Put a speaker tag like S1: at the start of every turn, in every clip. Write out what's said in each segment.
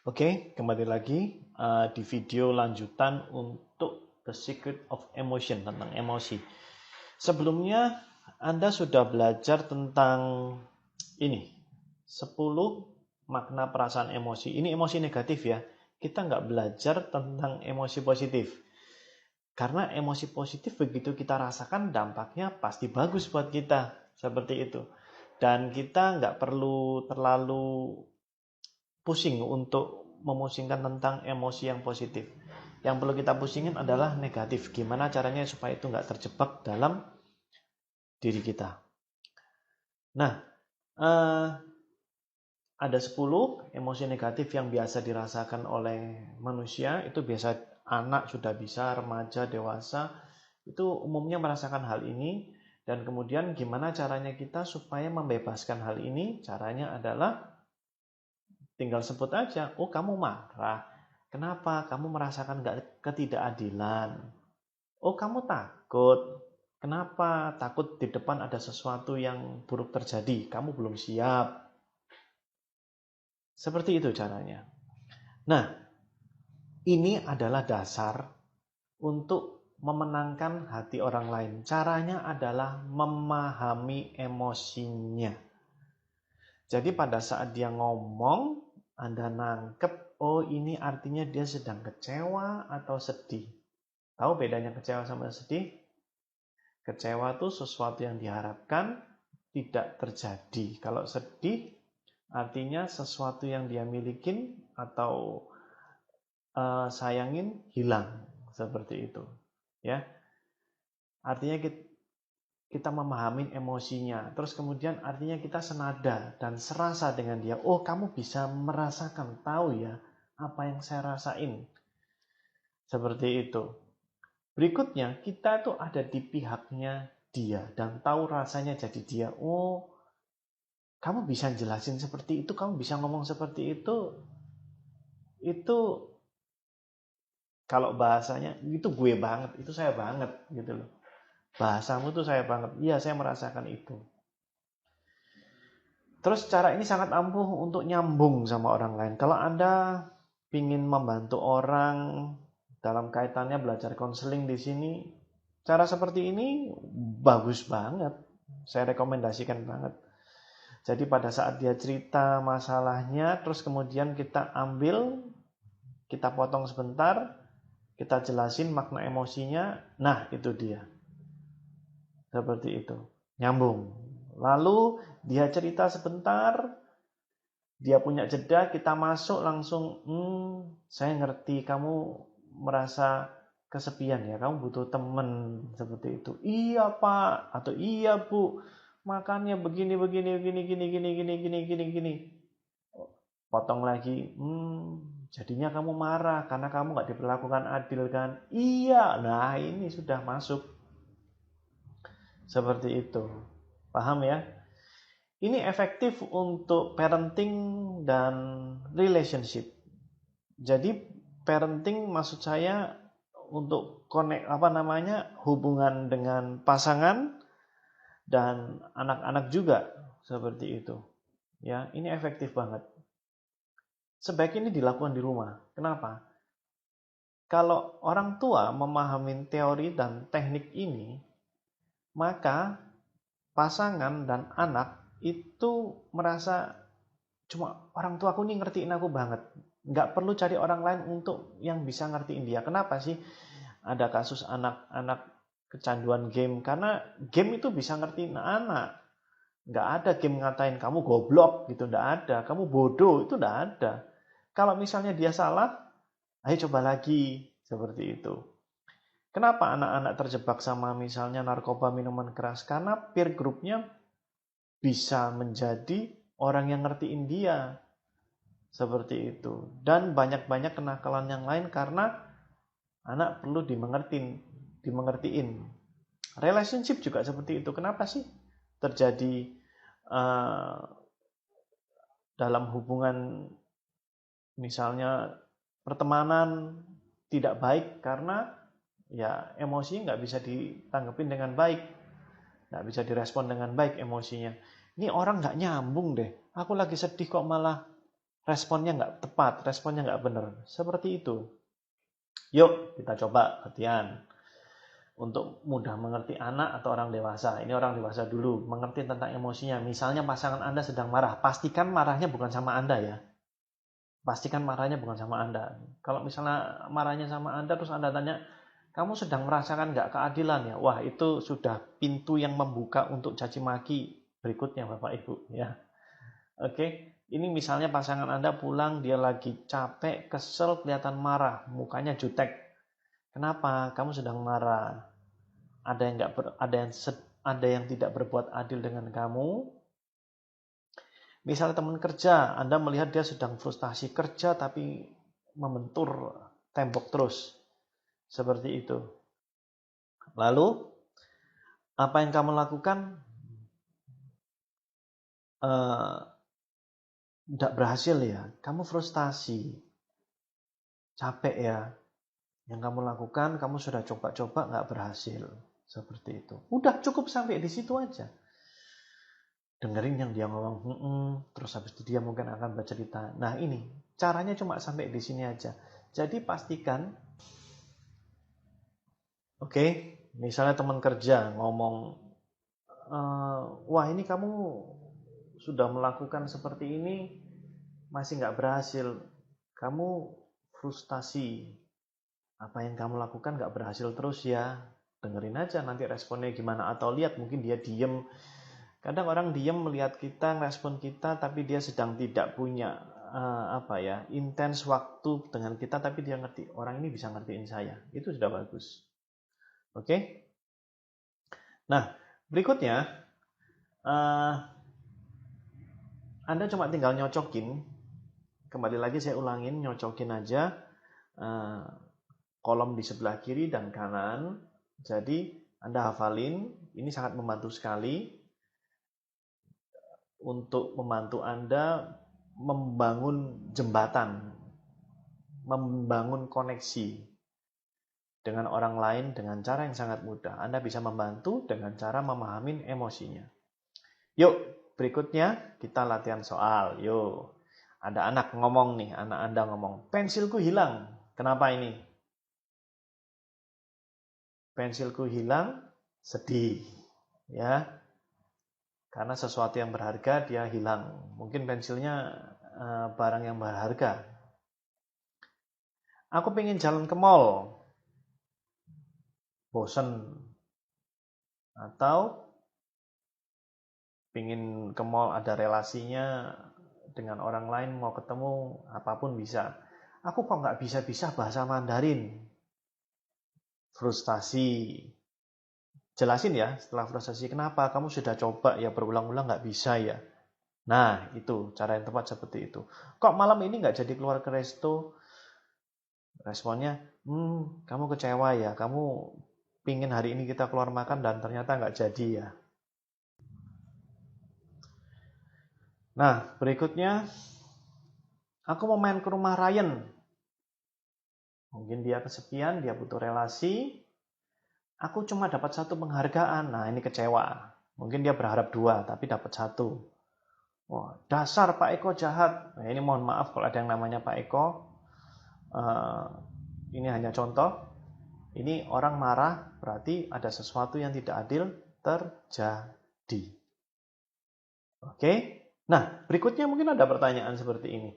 S1: Oke, kembali lagi di video lanjutan untuk The Secret of Emotion, tentang emosi. Sebelumnya Anda sudah belajar tentang ini, 10 makna perasaan emosi. Ini emosi negatif ya. Kita nggak belajar tentang emosi positif. Karena emosi positif begitu kita rasakan dampaknya pasti bagus buat kita. Seperti itu. Dan kita nggak perlu terlalu pusing untuk memusingkan tentang emosi yang positif. Yang perlu kita pusingin adalah negatif. Gimana caranya supaya itu nggak terjebak dalam diri kita. Nah, ada 10 emosi negatif yang biasa dirasakan oleh manusia. Itu biasa anak sudah bisa, remaja, dewasa. Itu umumnya merasakan hal ini. Dan kemudian gimana caranya kita supaya membebaskan hal ini? Caranya adalah tinggal sebut aja, oh kamu marah. Kenapa? Kamu merasakan ketidakadilan. Oh kamu takut. Kenapa? Takut di depan ada sesuatu yang buruk terjadi. Kamu belum siap. Seperti itu caranya. Nah, ini adalah dasar untuk memenangkan hati orang lain. Caranya adalah memahami emosinya. Jadi pada saat dia ngomong, Anda nangkep, oh ini artinya dia sedang kecewa atau sedih. Tahu bedanya kecewa sama sedih? Kecewa itu sesuatu yang diharapkan tidak terjadi. Kalau sedih, artinya sesuatu yang dia milikin atau sayangin hilang. Seperti itu. Ya, artinya kita memahami emosinya. Terus kemudian artinya kita senada dan serasa dengan dia. Oh, kamu bisa merasakan, tahu ya apa yang saya rasain. Seperti itu. Berikutnya, kita tuh ada di pihaknya dia dan tahu rasanya jadi dia. Oh, kamu bisa jelasin seperti itu, kamu bisa ngomong seperti itu. Itu kalau bahasanya itu gue banget, itu saya banget gitu loh. Bahasamu tuh saya banget. Iya, saya merasakan itu. Terus cara ini sangat ampuh untuk nyambung sama orang lain. Kalau Anda ingin membantu orang dalam kaitannya belajar konseling di sini, cara seperti ini bagus banget. Saya rekomendasikan banget. Jadi pada saat dia cerita masalahnya, terus kemudian kita ambil, kita potong sebentar, kita jelasin makna emosinya, nah itu dia. Seperti itu. Nyambung. Lalu dia cerita sebentar, dia punya jeda, kita masuk langsung, saya ngerti kamu merasa kesepian ya, kamu butuh temen seperti itu. Iya pak, atau iya bu, makanya begini begini begini gini gini gini gini gini gini. Potong lagi, jadinya kamu marah karena kamu nggak diperlakukan adil kan? Iya, nah ini sudah masuk seperti itu. Paham ya? Ini efektif untuk parenting dan relationship. Jadi parenting maksud saya untuk hubungan dengan pasangan dan anak-anak juga seperti itu. Ya, ini efektif banget. Sebaiknya ini dilakukan di rumah. Kenapa? Kalau orang tua memahami teori dan teknik ini, maka pasangan dan anak itu merasa cuma orang tua aku nih ngertiin aku banget. Nggak perlu cari orang lain untuk yang bisa ngertiin dia. Kenapa sih ada kasus anak-anak kecanduan game? Karena game itu bisa ngertiin anak. Nggak ada game ngatain kamu goblok gitu, nggak ada. Kamu bodoh, itu nggak ada. Kalau misalnya dia salah, ayo coba lagi. Seperti itu. Kenapa anak-anak terjebak sama misalnya narkoba, minuman keras? Karena peer groupnya bisa menjadi orang yang ngertiin dia. Seperti itu. Dan banyak-banyak kenakalan yang lain karena anak perlu dimengertiin. Relationship juga seperti itu. Kenapa sih terjadi dalam hubungan misalnya pertemanan tidak baik karena ya emosi nggak bisa ditanggepin dengan baik, nggak bisa direspon dengan baik emosinya. Ini orang nggak nyambung deh. Aku lagi sedih kok malah responnya nggak tepat, responnya nggak benar. Seperti itu. Yuk, kita coba latihan. Untuk mudah mengerti anak atau orang dewasa. Ini orang dewasa dulu, mengerti tentang emosinya. Misalnya pasangan Anda sedang marah, pastikan marahnya bukan sama Anda ya. Pastikan marahnya bukan sama Anda. Kalau misalnya marahnya sama Anda, terus Anda tanya, kamu sedang merasakan nggak keadilan ya? Wah, itu sudah pintu yang membuka untuk caci maki berikutnya Bapak Ibu ya. Oke, ini misalnya pasangan Anda pulang, dia lagi capek, kesel, kelihatan marah, mukanya jutek. Kenapa? Kamu sedang marah. Ada yang tidak berbuat adil dengan kamu. Misalnya teman kerja, Anda melihat dia sedang frustasi kerja tapi membentur tembok terus. Seperti itu. Lalu, apa yang kamu lakukan? Tidak berhasil ya. Kamu frustasi. Capek ya. Yang kamu lakukan, kamu sudah coba-coba nggak berhasil. Seperti itu. Udah cukup sampai di situ aja. Dengerin yang dia ngomong, terus habis itu dia mungkin akan bercerita. Nah ini, caranya cuma sampai di sini aja. Jadi pastikan, oke, misalnya teman kerja ngomong, wah ini kamu sudah melakukan seperti ini, masih nggak berhasil. Kamu frustasi. Apa yang kamu lakukan nggak berhasil terus ya. Dengerin aja nanti responnya gimana. Atau lihat mungkin dia diem. Kadang orang diem melihat kita, respon kita, tapi dia sedang tidak punya intens waktu dengan kita, tapi dia ngerti. Orang ini bisa ngertiin saya. Itu sudah bagus. Oke? Nah, berikutnya, Anda cuma tinggal nyocokin. Kembali lagi saya ulangin, nyocokin aja kolom di sebelah kiri dan kanan. Jadi Anda hafalin, ini sangat membantu sekali untuk membantu Anda membangun jembatan, membangun koneksi dengan orang lain dengan cara yang sangat mudah. Anda bisa membantu dengan cara memahami emosinya. Yuk, berikutnya kita latihan soal. Yuk, ada anak ngomong nih, anak Anda ngomong, pensilku hilang. Kenapa ini? Pensilku hilang, sedih. Ya, karena sesuatu yang berharga dia hilang. Mungkin pensilnya barang yang berharga. Aku pengen jalan ke mall. Bosen. Atau pengen ke mall ada relasinya dengan orang lain, mau ketemu, apapun bisa. Aku kok nggak bisa-bisa bahasa Mandarin. Frustasi. Jelasin ya setelah frustasi, kenapa? Kamu sudah coba ya berulang-ulang nggak bisa ya. Nah, itu cara yang tepat seperti itu. Kok malam ini nggak jadi keluar ke resto? Responnya, kamu kecewa ya. Kamu pingin hari ini kita keluar makan dan ternyata nggak jadi ya. Nah, berikutnya, aku mau main ke rumah Ryan. Mungkin dia kesepian, dia butuh relasi. Aku cuma dapat 1 penghargaan. Nah, ini kecewa. Mungkin dia berharap 2, tapi dapat 1. Wah, dasar Pak Eko jahat. Nah, ini mohon maaf kalau ada yang namanya Pak Eko. Ini hanya contoh. Ini orang marah, berarti ada sesuatu yang tidak adil terjadi. Oke? Nah, berikutnya mungkin ada pertanyaan seperti ini.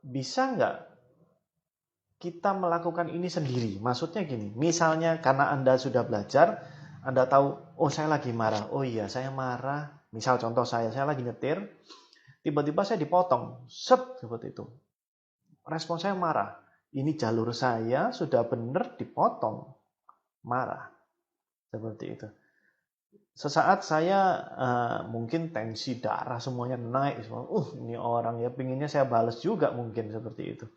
S1: Bisa nggak kita melakukan ini sendiri? Maksudnya gini, misalnya karena Anda sudah belajar, Anda tahu, oh saya lagi marah, oh iya saya marah. Misal contoh saya lagi nyetir, tiba-tiba saya dipotong, seperti itu. Respon saya marah. Ini jalur saya sudah benar dipotong, marah. Seperti itu. Sesaat saya mungkin tensi darah semuanya naik. Ini orang ya, pinginnya saya balas juga mungkin seperti itu.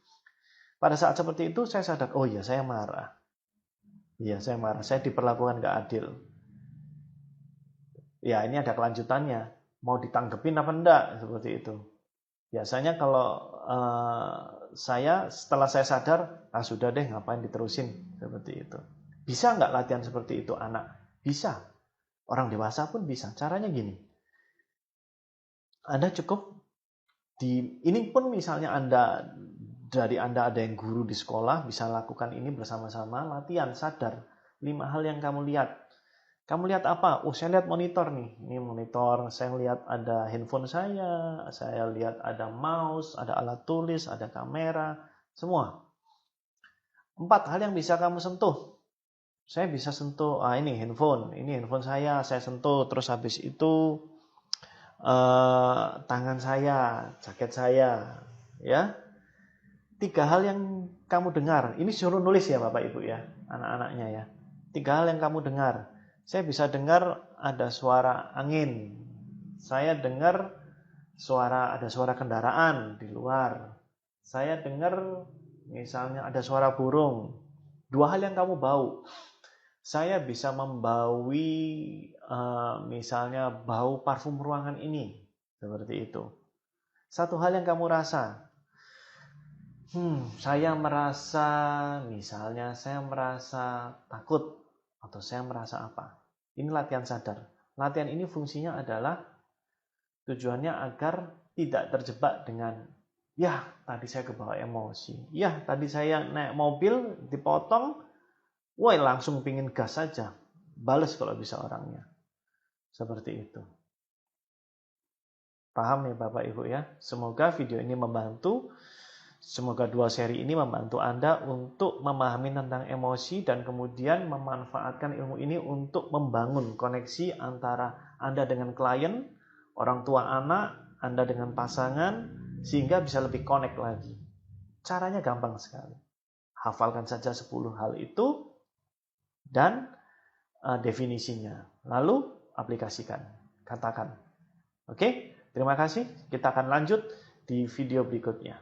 S1: Pada saat seperti itu saya sadar, oh iya saya marah. Iya saya marah, saya diperlakukan gak adil. Ya ini ada kelanjutannya. Mau ditanggepin apa enggak? Seperti itu. Biasanya kalau saya setelah saya sadar, sudah deh ngapain diterusin. Seperti itu. Bisa nggak latihan seperti itu anak? Bisa. Orang dewasa pun bisa. Caranya gini. Anda cukup Ini pun misalnya dari Anda ada yang guru di sekolah, bisa lakukan ini bersama-sama, latihan, sadar. 5 hal yang kamu lihat. Kamu lihat apa? Oh, saya lihat monitor nih. Ini monitor, saya lihat ada handphone saya lihat ada mouse, ada alat tulis, ada kamera, semua. 4 hal yang bisa kamu sentuh. Saya bisa sentuh, ini handphone saya sentuh, terus habis itu tangan saya, jaket saya, ya. 3 hal yang kamu dengar. Ini suruh nulis ya Bapak Ibu ya, anak-anaknya ya. 3 hal yang kamu dengar. Saya bisa dengar ada suara angin. Saya dengar ada suara kendaraan di luar. Saya dengar misalnya ada suara burung. 2 hal yang kamu bau. Saya bisa membaui misalnya bau parfum ruangan ini. Seperti itu. 1 hal yang kamu rasa. Saya merasa takut atau saya merasa apa. Ini latihan sadar. Latihan ini fungsinya adalah tujuannya agar tidak terjebak dengan tadi saya kebawa emosi. Tadi saya naik mobil dipotong, langsung pingin gas saja. Bales kalau bisa orangnya. Seperti itu. Paham ya Bapak Ibu ya? Semoga video ini membantu. Semoga 2 seri ini membantu Anda untuk memahami tentang emosi dan kemudian memanfaatkan ilmu ini untuk membangun koneksi antara Anda dengan klien, orang tua anak, Anda dengan pasangan, sehingga bisa lebih connect lagi. Caranya gampang sekali. Hafalkan saja 10 hal itu dan definisinya. Lalu aplikasikan, katakan. Oke, terima kasih. Kita akan lanjut di video berikutnya.